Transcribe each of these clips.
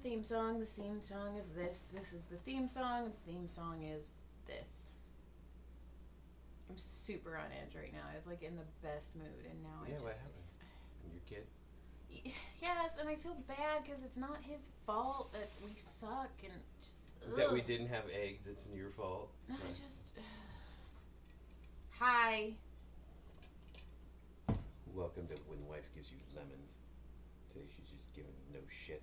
theme song. The theme song is this. This is the theme song. The theme song is this. I'm super on edge right now. I was like in the best mood, and now what happened? Your kid? Yes, and I feel bad because it's not his fault that we suck and just... That we didn't have eggs, it's your fault. No, it's just... Hi. Welcome to When Wife Gives You Lemons. Today she's just giving no shit.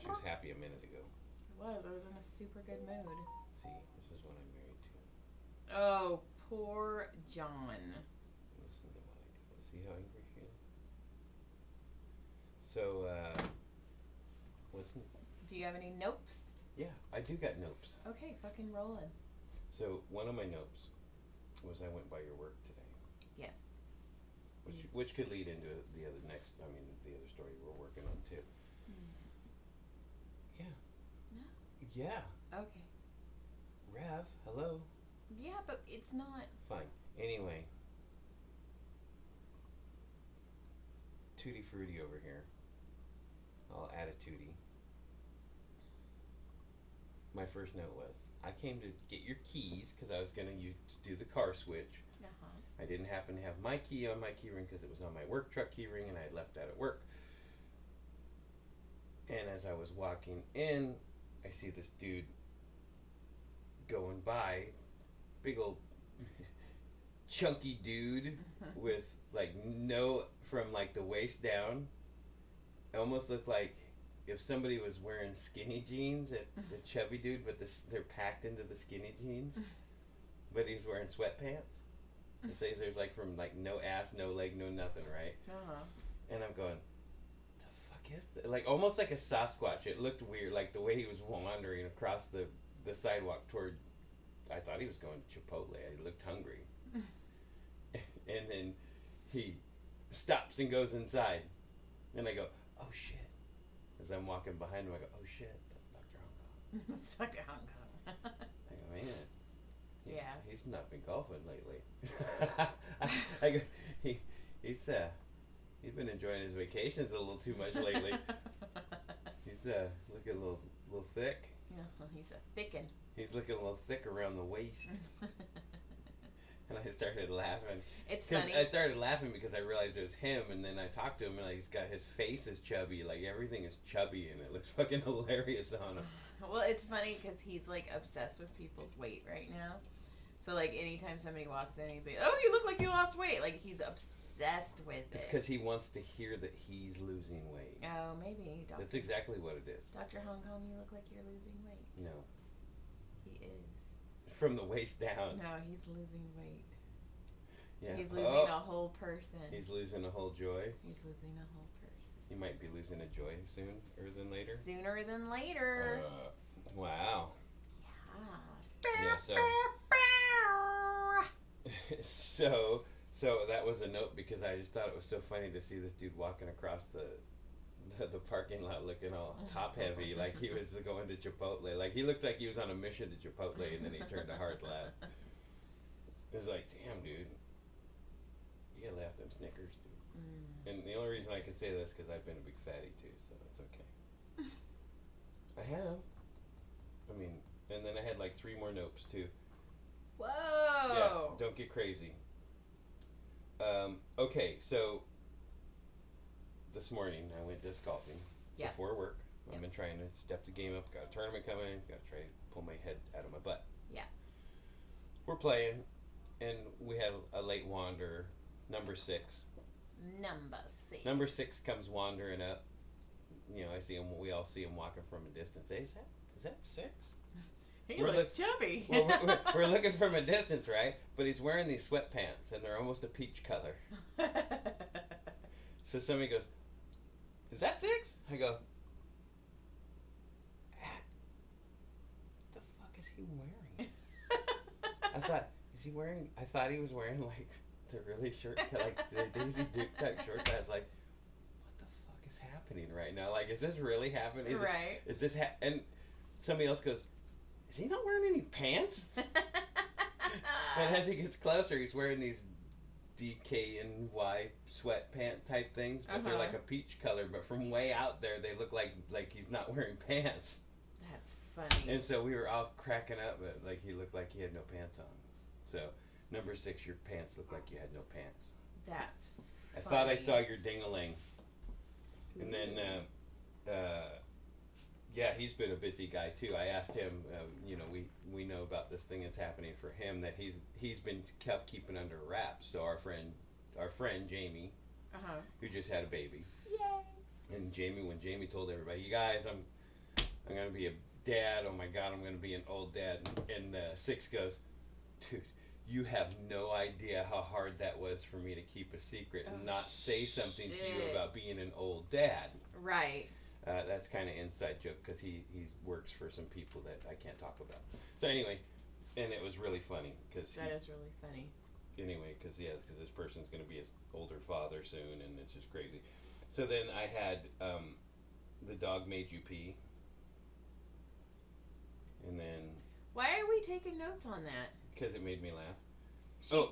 She was happy a minute ago. I was in a super good mood. See, this is what I'm married to. Oh, poor John. Listen to what I do. See how angry she is? So, what's new? Do you have any nopes? Yeah, I do got nopes. Okay, fucking rolling. So, one of my nopes was I went by your work today. Yes. Which could lead into the other story we're working on too. Yeah. No. Yeah. Okay. Rev, hello. Yeah, but it's not... Fine. Anyway. Tutti Frutti over here. I'll add a Tutti. My first note was, I came to get your keys because I was going to do the car switch. Uh-huh. I didn't happen to have my key on my key ring because it was on my work truck key ring and I had left that at work. And as I was walking in, I see this dude going by, big old chunky dude with from the waist down. It almost looked like if somebody was wearing skinny jeans, the chubby dude, but they're packed into the skinny jeans, but he's wearing sweatpants. It says there's from no ass, no leg, no nothing, right? Uh-huh. And I'm going, the fuck is that? Almost like a Sasquatch. It looked weird, the way he was wandering across the sidewalk toward. I thought he was going to Chipotle. He looked hungry. And then he stops and goes inside. And I go, oh shit. As I'm walking behind him, I go, oh shit, that's Dr. Hong Kong. It's Dr. Hong Kong. I go, man. He's not been golfing lately. I go, he's been enjoying his vacations a little too much lately. He's looking a little thick. Yeah, well, he's a thickin'. He's looking a little thick around the waist. And I started laughing. It's funny. I started laughing because I realized it was him, and then I talked to him, and he's got his face is chubby, everything is chubby, and it looks fucking hilarious on him. Well, it's funny because he's obsessed with people's weight right now. So anytime somebody walks in, he'd be, "Oh, you look like you lost weight." He's obsessed with it. It's because he wants to hear that he's losing weight. Oh, maybe. That's exactly what it is. Dr. Hong Kong, you look like you're losing weight. No. He is. From the waist down. No, he's losing weight. Yeah. He's losing a whole person. He's losing a whole joy. He's losing a whole person. He might be losing a joy sooner than later. Sooner than later. Wow. Yeah. So that was a note because I just thought it was so funny to see this dude walking across the parking lot looking all top heavy, like he was going to Chipotle. He looked like he was on a mission to Chipotle, and then he turned a hard left. It's damn, dude. You gotta laugh them Snickers, dude. And the only reason I can say this because I've been a big fatty too, so it's okay. I have. And then I had 3 more nopes too. Whoa! Yeah, don't get crazy. Okay, so this morning I went disc golfing before work. I've been trying to step the game up. Got a tournament coming. Got to try to pull my head out of my butt. Yeah. We're playing, and we had a late wanderer, number 6. Number 6 comes wandering up. I see him. We all see him walking from a distance. Hey, is that 6? He looks chubby. Well, we're looking from a distance, right? But he's wearing these sweatpants, and they're almost a peach color. So somebody goes, "Is that 6?" I go, "What the fuck is he wearing?" I thought he was wearing the really short, the Daisy Duke type shorts. I was like, "What the fuck is happening right now? Is this really happening?" Right. Is this and somebody else goes, "Is he not wearing any pants?" And as he gets closer, he's wearing these DKNY sweatpant type things, but they're like a peach color. But from way out there, they look like he's not wearing pants. That's funny. And so we were all cracking up, but like he looked like he had no pants on. So number 6, your pants look like you had no pants. That's I funny. thought I saw your ding-a-ling. And then, yeah, he's been a busy guy too. I asked him, we know about this thing that's happening for him that he's been kept keeping under wraps. So our friend Jamie, who just had a baby. Yay! And when Jamie told everybody, you guys, I'm gonna be a dad. Oh my God, I'm gonna be an old dad. And 6 goes, dude, you have no idea how hard that was for me to keep a secret and not say something to you about being an old dad. Right. That's kind of inside joke because he works for some people that I can't talk about. So anyway, and it was really funny because that is really funny. Anyway, because this person's going to be his older father soon, and it's just crazy. So then I had the dog made you pee, and then why are we taking notes on that? Because it made me laugh.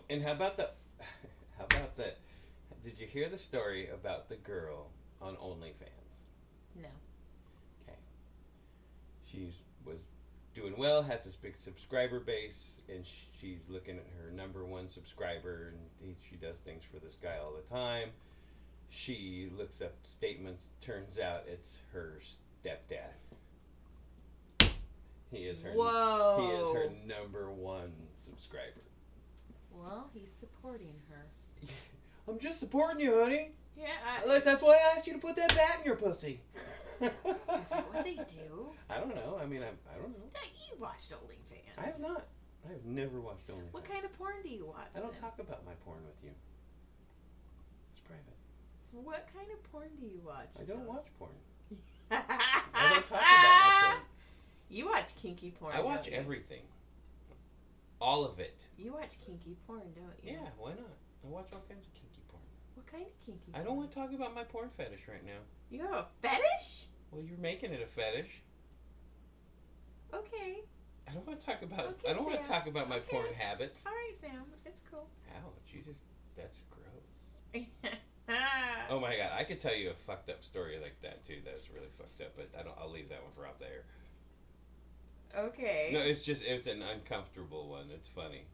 And how about the? Did you hear the story about the girl on OnlyFans? No. Okay. She was doing well, has this big subscriber base, and she's looking at her number 1 subscriber, and she does things for this guy all the time. She looks up statements. Turns out it's her stepdad. He is her. Whoa. He is her number 1 subscriber. Well, he's supporting her. I'm just supporting you, honey. Yeah, that's why I asked you to put that bat in your pussy. Is that what they do? I don't know. I mean, I don't know. You watched OnlyFans. I have not. I have never watched OnlyFans. What kind of porn do you watch? I don't talk about my porn with you. It's private. What kind of porn do you watch? I don't watch porn. I don't talk about my porn. You watch kinky porn. I watch everything. All of it. You watch kinky porn, don't you? Yeah, why not? I watch all kinds of kinky porn. What kind of kinky I porn? don't want to talk about my porn fetish right now. You have a fetish? Well, you're making it a fetish. Okay. I don't want to talk about. Okay, I don't want to Sam. talk about my Okay. porn habits. All right, Sam. It's cool. Ouch! That's gross. Oh my God! I could tell you a fucked up story like that too. That's really fucked up, but I'll leave that one for out there. Okay. No, it's an uncomfortable one. It's funny,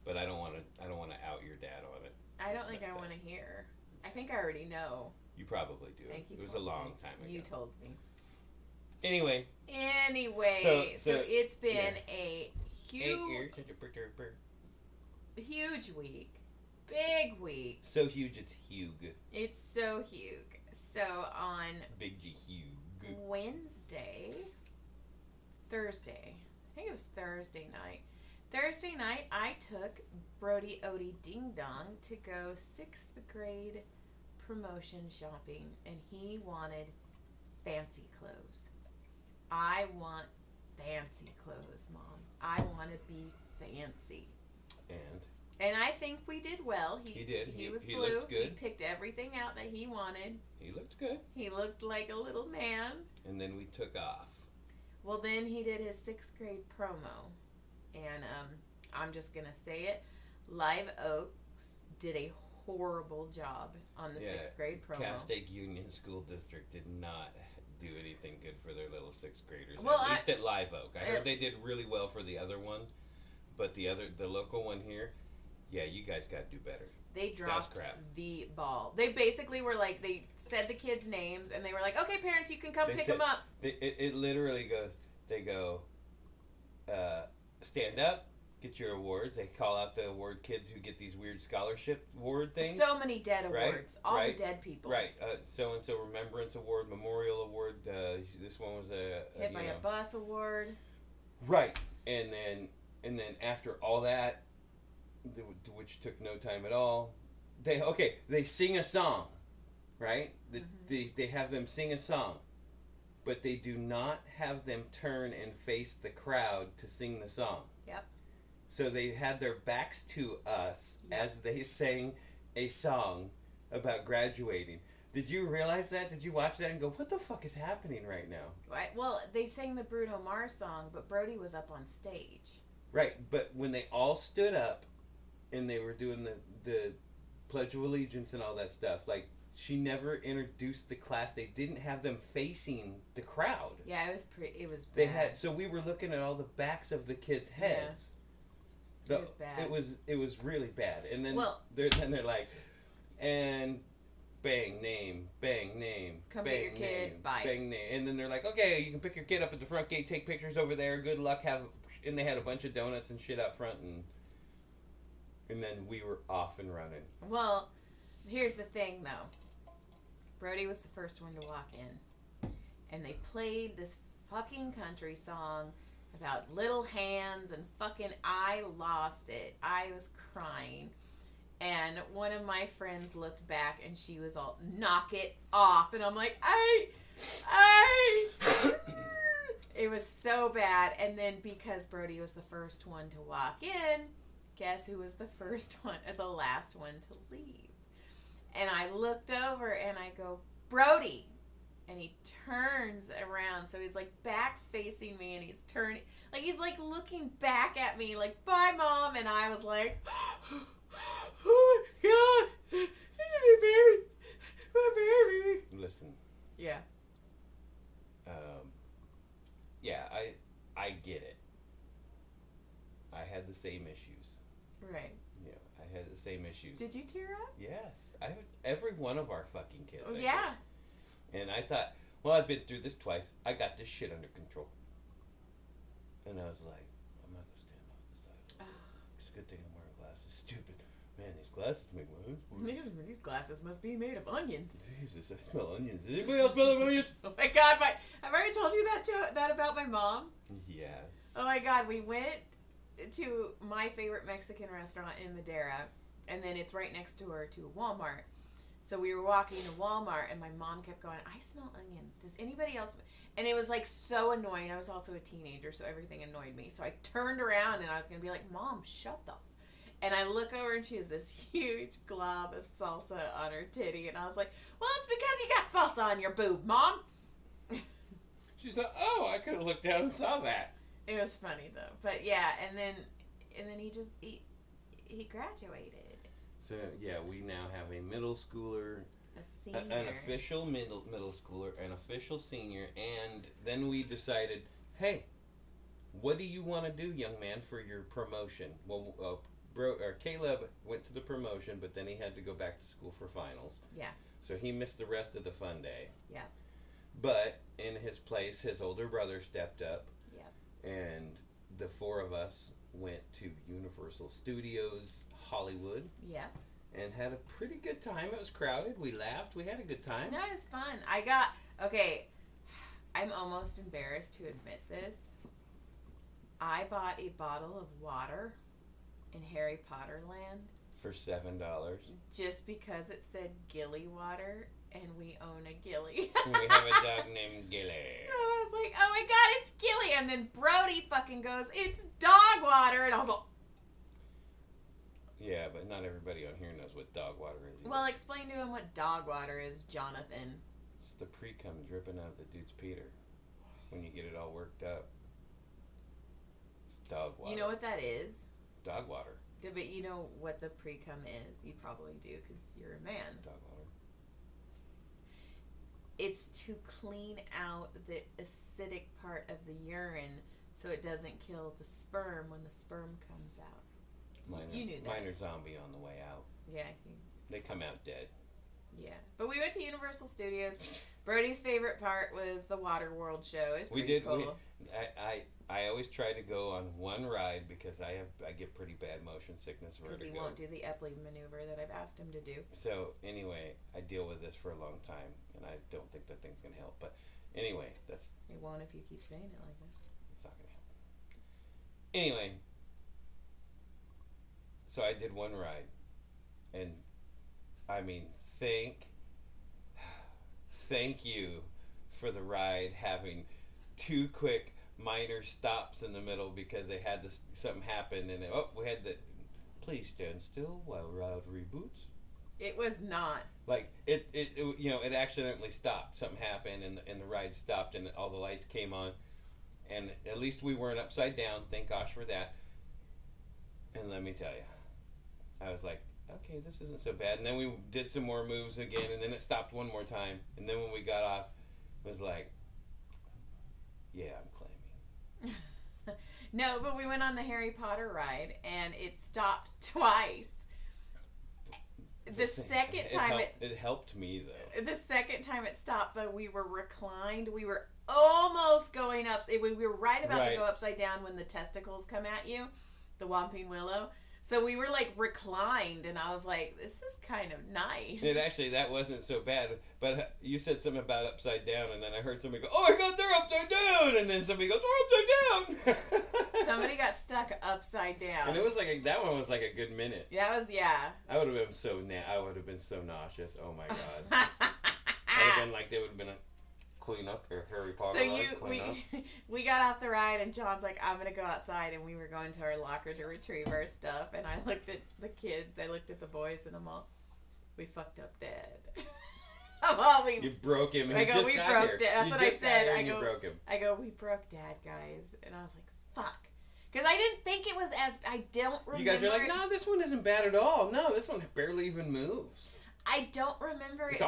but I don't want to out your dad on it. I don't think I want to hear. I think I already know. You probably do. Thank you. It was a long time ago. You told me. Anyway, so it's been a huge week. Big week. So huge it's huge. It's so huge. So on Big G huge. Thursday, I think it was Thursday night. Thursday night, I took Brody Odie Ding Dong to go 6th grade promotion shopping, and he wanted fancy clothes. I want fancy clothes, Mom. I want to be fancy. And I think we did well. He did. He was blue. Looked good. He picked everything out that he wanted. He looked good. He looked like a little man. And then we took off. Well, then he did his 6th grade promo. And I'm just going to say it. Live Oaks did a horrible job on the 6th grade promo. Castaic Union School District did not do anything good for their little 6th graders. Well, at least at Live Oak. I heard they did really well for the other one. But the local one here, yeah, you guys got to do better. They dropped the ball. They basically were like, they said the kids' names, and they were like, okay, parents, you can come pick them up. It literally goes, they go, stand up, get your awards. They call out the award kids who get these weird scholarship award things. So many dead awards. All the dead people. Right. So-and-so Remembrance Award, Memorial Award. This one was a Hit by a Bus Award. Right. And then after all that, which took no time at all, they sing a song, right? They have them sing a song, but they do not have them turn and face the crowd to sing the song. Yep. So they had their backs to us as they sang a song about graduating. Did you realize that? Did you watch that and go, what the fuck is happening right now? Right. Well, they sang the Bruno Mars song, but Brody was up on stage. Right, but when they all stood up and they were doing the Pledge of Allegiance and all that stuff. Like, she never introduced the class. They didn't have them facing the crowd. Yeah, it was pretty. It was bad. They had, so we were looking at all the backs of the kids' heads. Yeah. It was bad. It was really bad. And then they're like, and bang name, come bang get your name, kid, bye. Bang name, and then they're like, okay, you can pick your kid up at the front gate, take pictures over there. Good luck, and they had a bunch of donuts and shit out front, and then we were off and running. Well, here's the thing though. Brody was the first one to walk in, and they played this fucking country song about little hands and fucking. I lost it. I was crying. And one of my friends looked back and she was all, knock it off. And I'm like, it was so bad. And then because Brody was the first one to walk in, guess who was the first one, or the last one to leave? And I looked over and I go, Brody. And he turns around. So he's like back's facing me and he's turning, like he's like looking back at me like, bye mom. And I was like, oh my god, my baby. Listen. Yeah. Yeah, I get it. I had the same issues. Right. Yeah, I had the same issues. Did you tear up? Yes. I have every one of our fucking kids. Oh, yeah. And I thought, well, I've been through this twice. I got this shit under control. And I was like, I'm not gonna stand off the side. It's a good thing I'm wearing glasses. Stupid. Man, these glasses make my These glasses must be made of onions. Jesus, I smell onions. Does anybody else smell onions? Oh my god, I've already told you that about my mom. Yeah. Oh my god, we went to my favorite Mexican restaurant in Madera, and then it's right next door to a Walmart. So we were walking to Walmart, and my mom kept going, I smell onions. Does anybody else? And it was like so annoying. I was also a teenager, so everything annoyed me. So I turned around, and I was going to be like, Mom, shut the And I look over and she has this huge glob of salsa on her titty. And I was like, well, it's because you got salsa on your boob, Mom. She said, oh, I could have looked down and saw that. It was funny, though. But yeah, and then he graduated. So, yeah, we now have a middle schooler. A senior. An official middle schooler, an official senior. And then we decided, hey, what do you want to do, young man, for your promotion? Well, Caleb went to the promotion, but then he had to go back to school for finals. Yeah. So he missed the rest of the fun day. Yeah. But in his place, his older brother stepped up. Yeah. And the four of us went to Universal Studios Hollywood. Yeah. And had a pretty good time. It was crowded. We laughed. We had a good time. No, it was fun. I'm almost embarrassed to admit this. I bought a bottle of water in Harry Potter Land. For $7. Just because it said Gilly water, and we own a Gilly. We have a dog named Gilly. So I was like, oh my god, it's Gilly. And then Brody fucking goes, it's dog water. And I was like... Yeah, but not everybody on here knows what dog water is. Either. Well, explain to him what dog water is, Jonathan. It's the pre-cum dripping out of the dude's Peter when you get it all worked up. It's dog water. You know what that is? Dog water. But you know what the pre-cum is? You probably do because you're a man. Dog water. It's to clean out the acidic part of the urine so it doesn't kill the sperm when the sperm comes out. You knew that. Minor zombie on the way out. Yeah. They come out dead. Yeah. But we went to Universal Studios. Brody's favorite part was the Water World show. It's pretty cool. I always try to go on one ride because I get pretty bad motion sickness. Because he won't do the Epley maneuver that I've asked him to do. So anyway, I deal with this for a long time, and I don't think that thing's gonna help. But anyway, that's. It won't if you keep saying it like that. It's not gonna help. Anyway, so I did one ride, and I mean, thank you for the ride having two quick minor stops in the middle because they had something happen and we had the please stand still while ride reboots. It was not like it accidentally stopped. Something happened and the ride stopped and all the lights came on, and at least we weren't upside down. Thank gosh for that. And let me tell you, I was like, okay, this isn't so bad. And then we did some more moves again, and then it stopped one more time. And then when we got off, it was like, yeah, I'm claiming. No, but we went on the Harry Potter ride, and it stopped twice. The second time it helped me though. The second time it stopped, though, we were reclined. We were almost going up. We were right about to go upside down when the testicles come at you, the Whomping Willow. So we were like reclined, and I was like, "This is kind of nice." That wasn't so bad. But you said something about upside down, and then I heard somebody go, "Oh my God, they're upside down!" And then somebody goes, "We're upside down." Somebody got stuck upside down, and it was like that one was like a good minute. Yeah, it was. Yeah. I would have been so nauseous. Oh my God. I would have been like they would have been a clean up or Harry Potter. So we got off the ride, and John's like, "I'm gonna go outside," and we were going to our locker to retrieve our stuff. And I looked at the kids, I looked at the boys, and I'm all, "We fucked up, Dad." You broke him. I go, "We broke Dad." That's what I said. You broke him. I go, "We broke Dad, guys," and I was like, "Fuck." Because I didn't think it was I don't remember. You guys are like, "No, this one isn't bad at all. No, this one barely even moves." I don't remember it.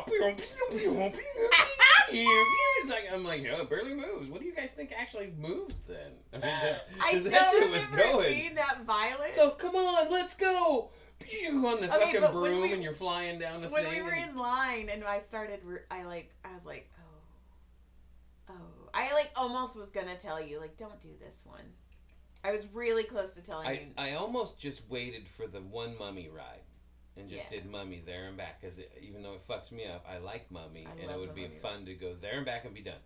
It's like, I'm like, it barely moves. What do you guys think actually moves then? I mean, I don't remember it being that violent. So come on, let's go. On the fucking broom, and you're flying down the thing. When we were in line, and I was like, oh. I like almost was gonna tell you, like, don't do this one. I was really close to telling you. I almost just waited for the one Mummy ride. And just did Mummy there and back, because even though it fucks me up, I like Mummy, and it would be fun to go there and back and be done,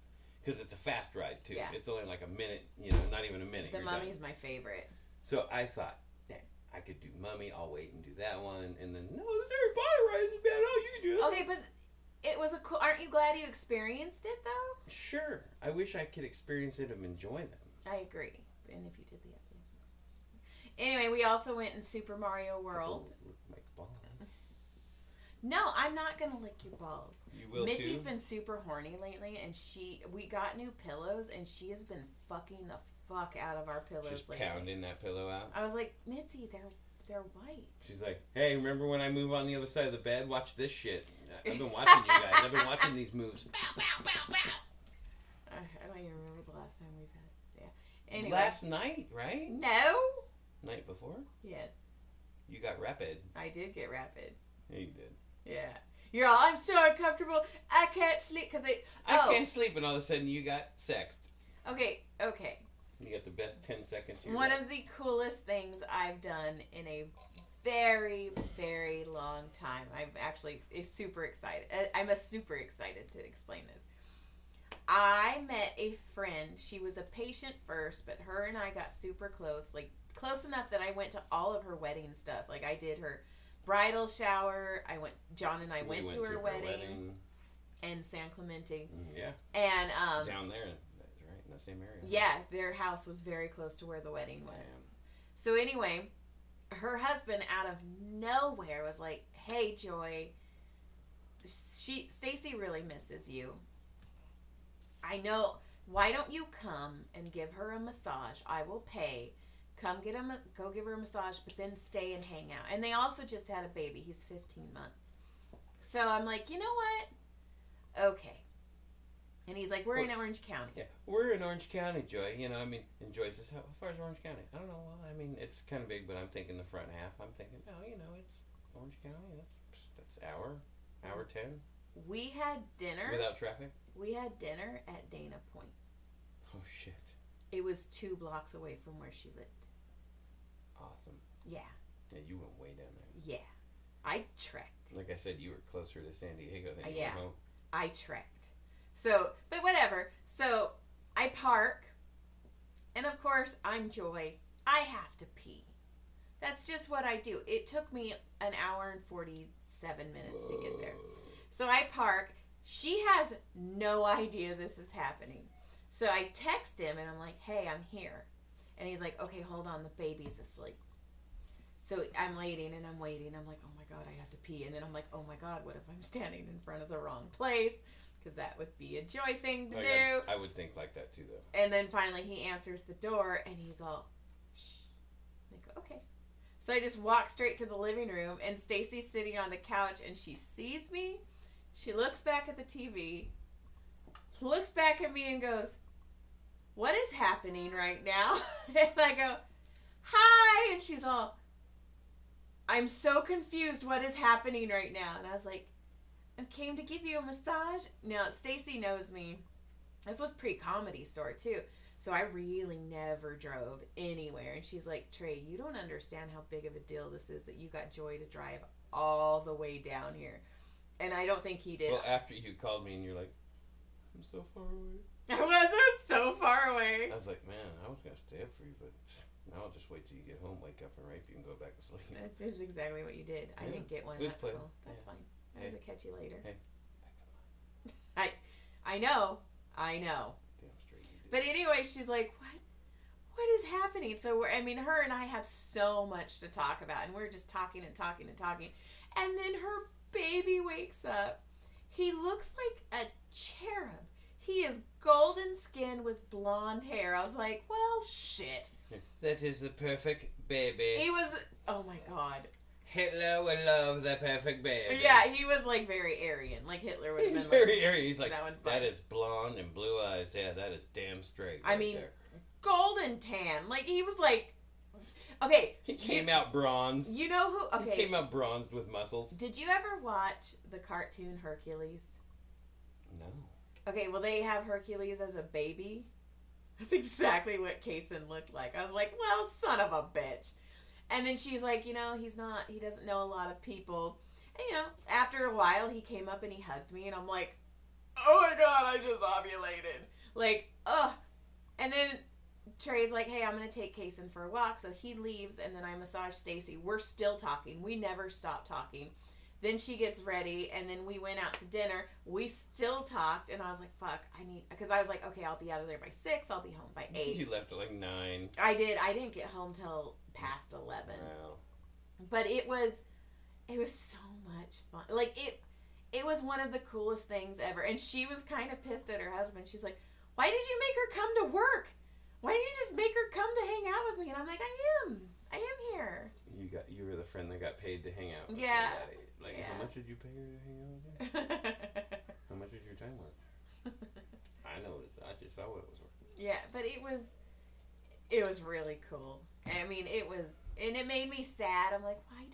because it's a fast ride too. Yeah. It's only like a minute, not even a minute. The Mummy's my favorite. So I thought, I could do Mummy. I'll wait and do that one, and then no, this Harry Potter ride isn't bad. Oh, you can do that. Okay, but it was a cool. Aren't you glad you experienced it though? Sure. I wish I could experience it and enjoy them. I agree, and if you did the other. Anyway, we also went in Super Mario World. No, I'm not gonna lick your balls. You will Mitzi's too? been super horny lately, and we got new pillows, and she has been fucking the fuck out of our pillows Just lately. pounding that pillow out. I was like, Mitzi, they're white. She's like, hey, remember when I move on the other side of the bed? Watch this shit. I've been watching you guys. I've been watching these moves. Bow, bow, bow, bow. I don't even remember the last time we've had. Yeah. Anyway. Last night, right? No. Night before? Yes. You got rapid. I did get rapid. Yeah, you did. Yeah. You're all, I'm so uncomfortable. I can't sleep because I can't sleep, and all of a sudden you got sexed. Okay. You got the best 10 seconds. One of the coolest things I've done in a very, very long time. I'm actually super excited. I'm super excited to explain this. I met a friend. She was a patient first, but her and I got super close. Like, close enough that I went to all of her wedding stuff. Like, I did her bridal shower. John and I went to her wedding in San Clemente. Yeah. And down there, right in the same area. Yeah, their house was very close to where the wedding was. Damn. So anyway, her husband out of nowhere was like, "Hey, Joy, Stacy really misses you. I know. Why don't you come and give her a massage? I will pay." Come go give her a massage, but then stay and hang out. And they also just had a baby. He's 15 months. So I'm like, you know what? Okay. And he's like, we're in Orange County. Yeah, we're in Orange County, Joy. And Joy says, how far is Orange County? I don't know. Well, I mean, it's kind of big, but I'm thinking the front half. I'm thinking, no, it's Orange County. That's hour 10. We had dinner. Without traffic? We had dinner at Dana Point. Oh, shit. It was 2 blocks away from where she lived. Awesome. Yeah. Yeah, you went way down there. Yeah. I trekked. Like I said, you were closer to San Diego than you were home. I trekked. So, but whatever. So, I park. And of course, I'm Joy. I have to pee. That's just what I do. It took me an hour and 47 minutes to get there. So, I park. She has no idea this is happening. So, I text him and I'm like, hey, I'm here. And he's like, okay, hold on, the baby's asleep. So I'm waiting and I'm waiting. I'm like, oh my God, I have to pee. And then I'm like, oh my God, what if I'm standing in front of the wrong place? Because that would be a Joy thing to do. I would think like that too, though. And then finally he answers the door and he's all, shh. And I go, okay. So I just walk straight to the living room, and Stacy's sitting on the couch, and she sees me. She looks back at the TV, looks back at me, and goes, "What is happening right now?" And I go, "Hi," and she's all, "I'm so confused. What is happening right now?" And I was like, "I came to give you a massage." Now, Stacy knows me. This was pre-Comedy Store, too. So I really never drove anywhere. And she's like, "Trey, you don't understand how big of a deal this is that you got Joy to drive all the way down here." And I don't think he did. Well, after you called me and you're like, "I'm so far away." I was so far away. I was like, man, I was going to stay up for you, but now I'll just wait till you get home, wake up and rape you and go back to sleep. That's just exactly what you did. I didn't get one. That's cool. That's fine. I was catch you later. Hey, I know. Damn straight you did. But anyway, she's like, what is happening? So, her and I have so much to talk about, and we're just talking and talking and talking. And then her baby wakes up. He looks like a cherub. He is golden skin with blonde hair. I was like, well, shit. That is the perfect baby. He was, oh my God. Hitler would love the perfect baby. Yeah, he was like very Aryan. Like Hitler would have been He's very like, Aryan. He's like, that one's that fine. is blonde and blue eyes. Yeah, that is damn straight. I mean, golden tan. Like, he was like, okay. He came out bronzed. You know who, okay. He came out bronzed with muscles. Did you ever watch the cartoon Hercules? No. Okay, well, they have Hercules as a baby. That's exactly what Kaysen looked like. I was like, well, son of a bitch. And then she's like, he doesn't know a lot of people. And, after a while, he came up and he hugged me, and I'm like, oh my God, I just ovulated. Like, ugh. And then Trey's like, hey, I'm going to take Kaysen for a walk. So he leaves, and then I massage Stacy. We're still talking. We never stop talking. Then she gets ready, and then we went out to dinner. We still talked, and I was like, fuck, because I was like, okay, I'll be out of there by 6. I'll be home by 8. You left at like 9. I did. I didn't get home till past 11. Wow. But it was so much fun. Like, it was one of the coolest things ever. And she was kind of pissed at her husband. She's like, why did you make her come to work? Why didn't you just make her come to hang out with me? And I'm like, I am here. You were the friend that got paid to hang out with yeah. somebody. Like, yeah. How much did you pay her to hang out with you? How much was your time worth? I noticed. I just saw what it was worth. Yeah, but it was really cool. I mean, and it made me sad. I'm like, why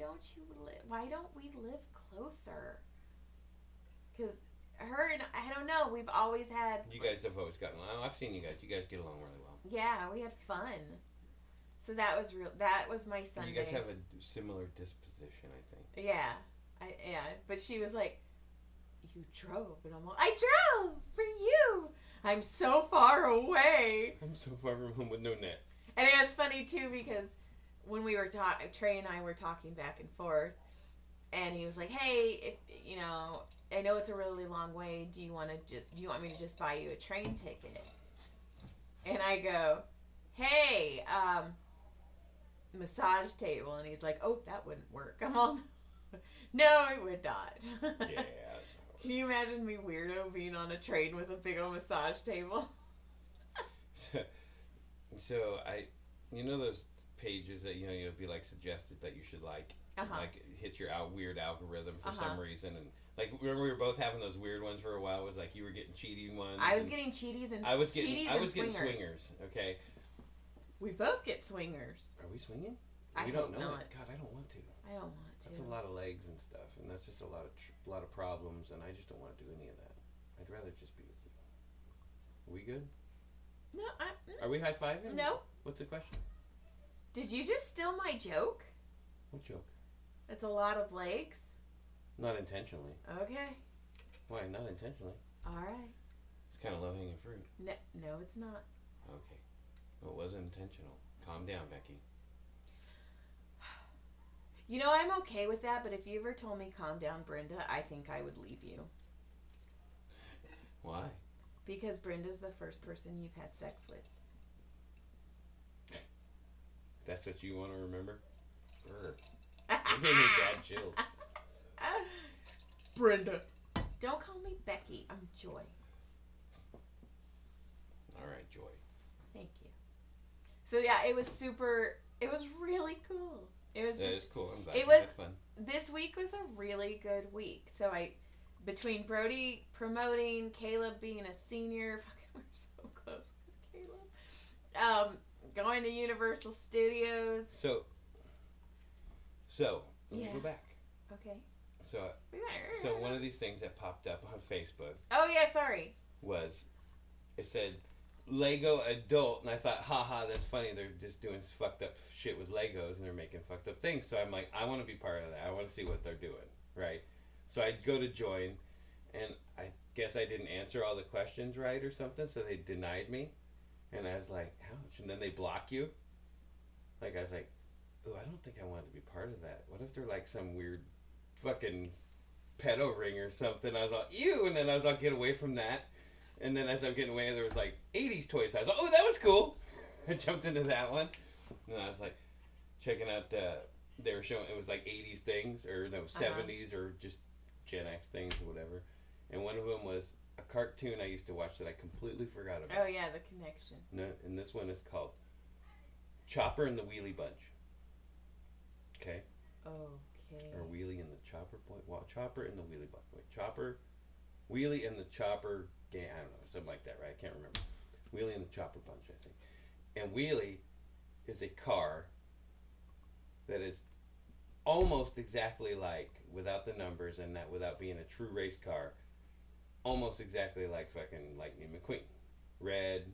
don't we live closer? Because her and, I don't know, we've always had... You guys have always gotten along. I've seen you guys. You guys get along really well. Yeah, we had fun. So that was my Sunday. You guys have a similar disposition, I think. Yeah. But she was like, you drove. And I'm like, I drove for you. I'm so far away. I'm so far from home with no net. And it was funny, too, because when we were Trey and I were talking back and forth, and he was like, hey, I know it's a really long way. Do you want me to just buy you a train ticket? And I go, hey, massage table. And he's like, oh, that wouldn't work. I'm all, no, it would not. Yeah. Can you imagine me weirdo being on a train with a big old massage table? So those pages that you'll be like suggested that you should like hit your weird algorithm for some reason, and like remember we were both having those weird ones for a while. It was like you were getting cheating ones. I was getting cheaties and I was getting swingers. swingers. Okay. We both get swingers. Are we swinging? I you hope don't know not. it. God, I don't want to. I don't want to. That's a lot of legs and stuff, and that's just a lot of problems, and I just don't want to do any of that. I'd rather just be with you. Are we good? No, Are we high-fiving? No. What's the question? Did you just steal my joke? What joke? It's a lot of legs. Not intentionally. Okay. Why? Not intentionally. All right. It's kind of low-hanging fruit. No, it's not. Okay. Well, it wasn't intentional. Calm down, Becky. I'm okay with that, but if you ever told me calm down, Brenda, I think I would leave you. Why? Because Brenda's the first person you've had sex with. That's what you want to remember? Brr. You're giving me bad chills. Brenda. Don't call me Becky. I'm Joy. All right, Joy. Thank you. So yeah, it was really cool. It was That just. is cool. I'm glad It you was. had fun. This week was a really good week. So between Brody promoting, Caleb being a senior, fucking, we're so close with Caleb. Going to Universal Studios. So let me go back. Okay. So one of these things that popped up on Facebook. Oh yeah, sorry. It said Lego adult, and I thought, haha, that's funny. They're just doing fucked up shit with Legos, and they're making fucked up things. So I'm like, I want to be part of that. I want to see what they're doing, right? So I go to join, and I guess I didn't answer all the questions right or something, so they denied me. And I was like, ouch. And then they block you. Like, I was like, ooh, I don't think I want to be part of that. What if they're like some weird fucking pedo ring or something? I was like, ew. And then I was like, get away from that. And then as I'm getting away, there was like 80s toys. I was like, oh, that was cool. I jumped into that one. And then I was like, checking out, they were showing, it was like 80s things, or no, 70s, or just Gen X things or whatever. And one of them was a cartoon I used to watch that I completely forgot about. Oh yeah, The Connection. No, and this one is called Chopper and the Wheelie Bunch. Okay? Okay. Or Wheelie and the Chopper Bunch. Well, Chopper and the Wheelie Bunch. Wait, Chopper, Wheelie and the Chopper Gang. I don't know, something like that, right? I can't remember. Wheelie and the Chopper Bunch, I think. And Wheelie is a car that is almost exactly like, without the numbers and that without being a true race car, almost exactly like fucking Lightning McQueen. Red,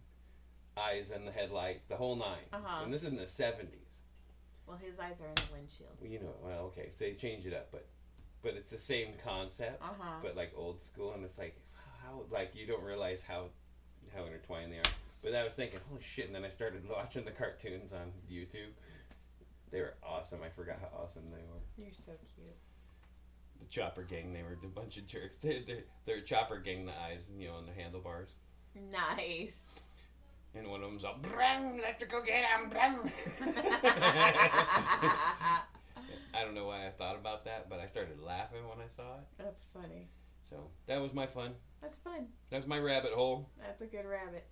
eyes in the headlights, the whole nine. And this is in the 70s. Well, his eyes are in the windshield. Well, you know, well, okay, so they changed it up, but it's the same concept, but like old school, and it's like, how, like, you don't realize how intertwined they are. But I was thinking, holy shit, and then I started watching the cartoons on YouTube. They were awesome. I forgot how awesome they were. You're so cute. The Chopper Gang, they were a bunch of jerks. They're Chopper Gang, the eyes, you know, on the handlebars. Nice. And one of them's all, brum, let's go get him, brum. I don't know why I thought about that, but I started laughing when I saw it. That's funny. So, that was my fun. That's fun. That was my rabbit hole. That's a good rabbit.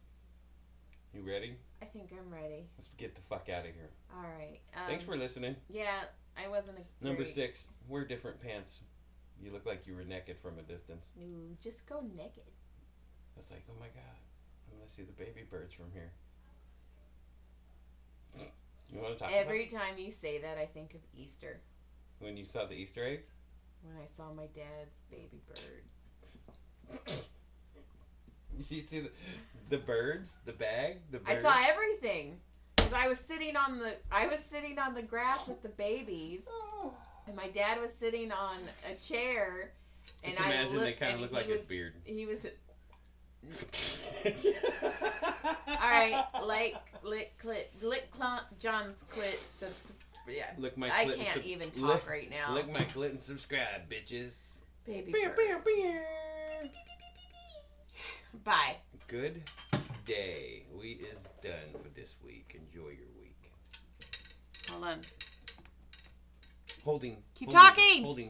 You ready? I think I'm ready. Let's get the fuck out of here. All right. Thanks for listening. Yeah, I wasn't a Number great... 6, wear different pants. You look like you were naked from a distance. Ooh, just go naked. I was like, oh my god, I'm going to see the baby birds from here. You want to talk Every time you say that, I think of Easter. When you saw the Easter eggs? When I saw my dad's baby bird. You see the birds, the bag, the birds? I saw everything. Because I was sitting on the grass with the babies. And my dad was sitting on a chair. Just imagine they kind of look like his beard. He was... Alright, lick John's clit. Yeah. Lick my I clit can't even talk right now. Lick my clit and subscribe, bitches. Baby birds. Bye. Good day. We is done for this week. Enjoy your week. Hold on. Holding. Keep talking. Holding.